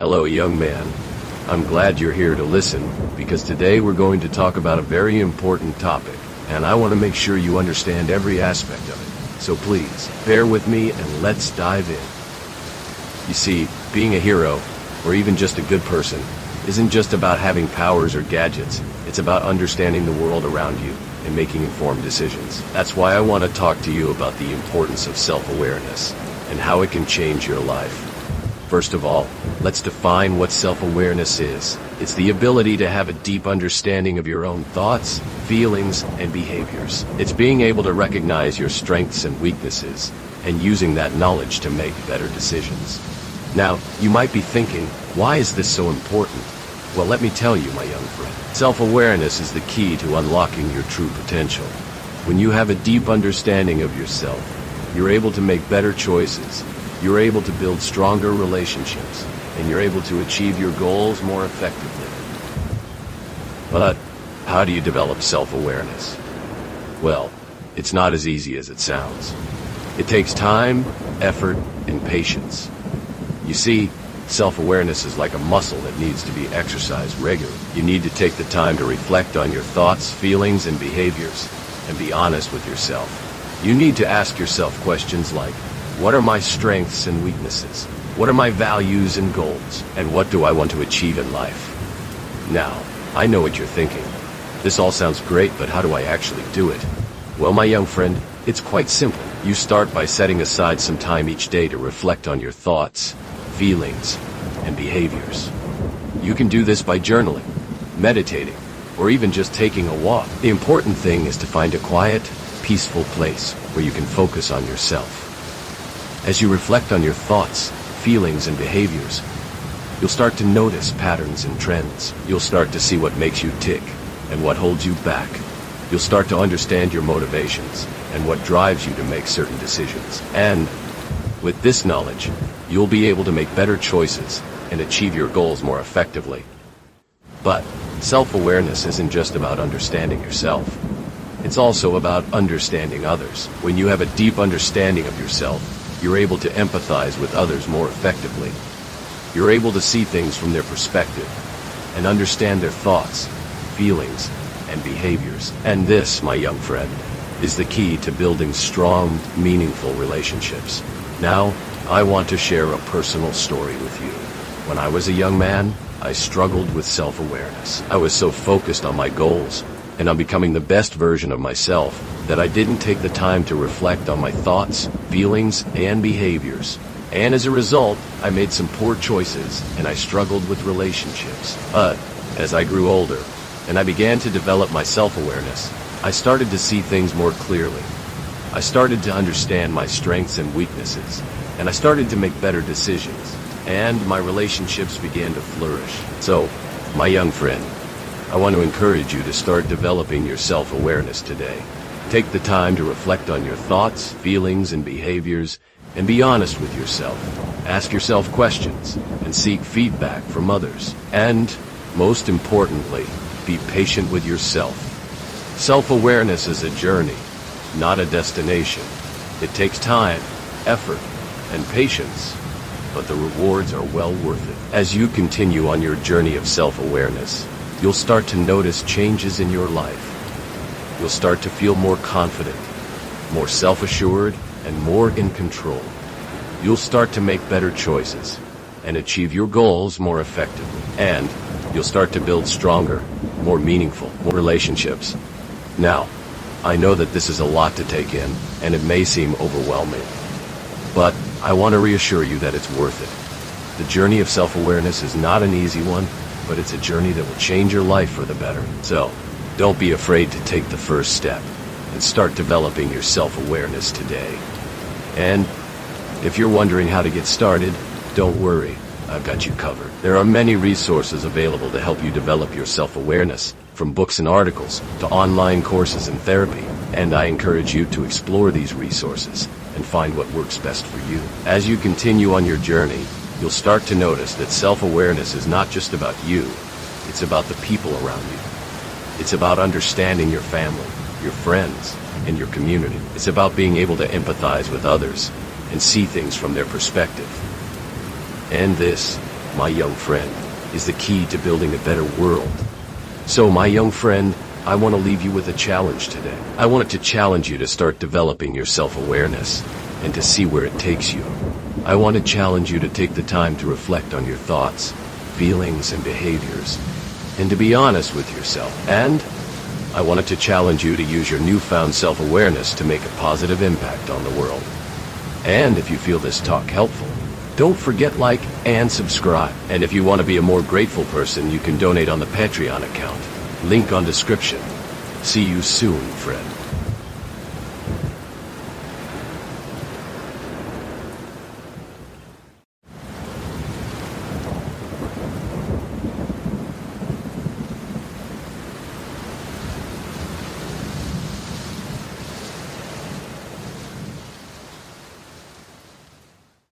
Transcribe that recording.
Hello, young man. I'm glad you're here to listen, because today we're going to talk about a very important topic, and I want to make sure you understand every aspect of it. So please, bear with me and let's dive in. You see, being a hero, or even just a good person, isn't just about having powers or gadgets. It's about understanding the world around you and making informed decisions. That's why I want to talk to you about the importance of self-awareness and how it can change your life. First of all, let's define what self-awareness is. It's the ability to have a deep understanding of your own thoughts, feelings, and behaviors. It's being able to recognize your strengths and weaknesses, and using that knowledge to make better decisions. Now, you might be thinking, why is this so important? Well, let me tell you, my young friend. Self-awareness is the key to unlocking your true potential. When you have a deep understanding of yourself, you're able to make better choices. You're able to build stronger relationships, and you're able to achieve your goals more effectively. But how do you develop self-awareness? Well, it's not as easy as it sounds. It takes time, effort, and patience. You see, self-awareness is like a muscle that needs to be exercised regularly. You need to take the time to reflect on your thoughts, feelings, and behaviors, and be honest with yourself. You need to ask yourself questions like, what are my strengths and weaknesses? What are my values and goals? And what do I want to achieve in life? Now, I know what you're thinking. This all sounds great, but how do I actually do it? Well, my young friend, it's quite simple. You start by setting aside some time each day to reflect on your thoughts, feelings, and behaviors. You can do this by journaling, meditating, or even just taking a walk. The important thing is to find a quiet, peaceful place where you can focus on yourself. As you reflect on your thoughts, feelings, and behaviors, you'll start to notice patterns and trends. You'll start to see what makes you tick and what holds you back. You'll start to understand your motivations and what drives you to make certain decisions. And with this knowledge, you'll be able to make better choices and achieve your goals more effectively. But self-awareness isn't just about understanding yourself. It's also about understanding others. When you have a deep understanding of yourself, you're able to empathize with others more effectively. You're able to see things from their perspective and understand their thoughts, feelings, and behaviors. And this, my young friend, is the key to building strong, meaningful relationships. Now, I want to share a personal story with you. When I was a young man, I struggled with self-awareness. I was so focused on my goals and on becoming the best version of myself that I didn't take the time to reflect on my thoughts, feelings, and behaviors. And as a result, I made some poor choices and I struggled with relationships. But as I grew older and I began to develop my self-awareness, I started to see things more clearly. I started to understand my strengths and weaknesses, and I started to make better decisions, and my relationships began to flourish. So, my young friend, I want to encourage you to start developing your self-awareness today. Take the time to reflect on your thoughts, feelings, and behaviors, and be honest with yourself. Ask yourself questions, and seek feedback from others. And, most importantly, be patient with yourself. Self-awareness is a journey, not a destination. It takes time, effort, and patience, but the rewards are well worth it. As you continue on your journey of self-awareness, you'll start to notice changes in your life. You'll start to feel more confident, more self-assured, and more in control. You'll start to make better choices and achieve your goals more effectively. And you'll start to build stronger, more meaningful relationships. Now, I know that this is a lot to take in, and it may seem overwhelming. But I want to reassure you that it's worth it. The journey of self-awareness is not an easy one, but it's a journey that will change your life for the better. So, don't be afraid to take the first step and start developing your self-awareness today. And if you're wondering how to get started, don't worry, I've got you covered. There are many resources available to help you develop your self-awareness, from books and articles to online courses and therapy. And I encourage you to explore these resources and find what works best for you. As you continue on your journey, you'll start to notice that self-awareness is not just about you, it's about the people around you. It's about understanding your family, your friends, and your community. It's about being able to empathize with others and see things from their perspective. And this my young friend, is the key to building a better world. So, my young friend, I want to leave you with a challenge today. I wanted to challenge you to start developing your self-awareness and to see where it takes you. I want to challenge you to take the time to reflect on your thoughts, feelings, and behaviors, and to be honest with yourself. And I wanted to challenge you to use your newfound self-awareness to make a positive impact on the world. And if you feel this talk helpful, don't forget like and subscribe. And if you want to be a more grateful person, you can donate on the Patreon account. Link on description. See you soon, friend.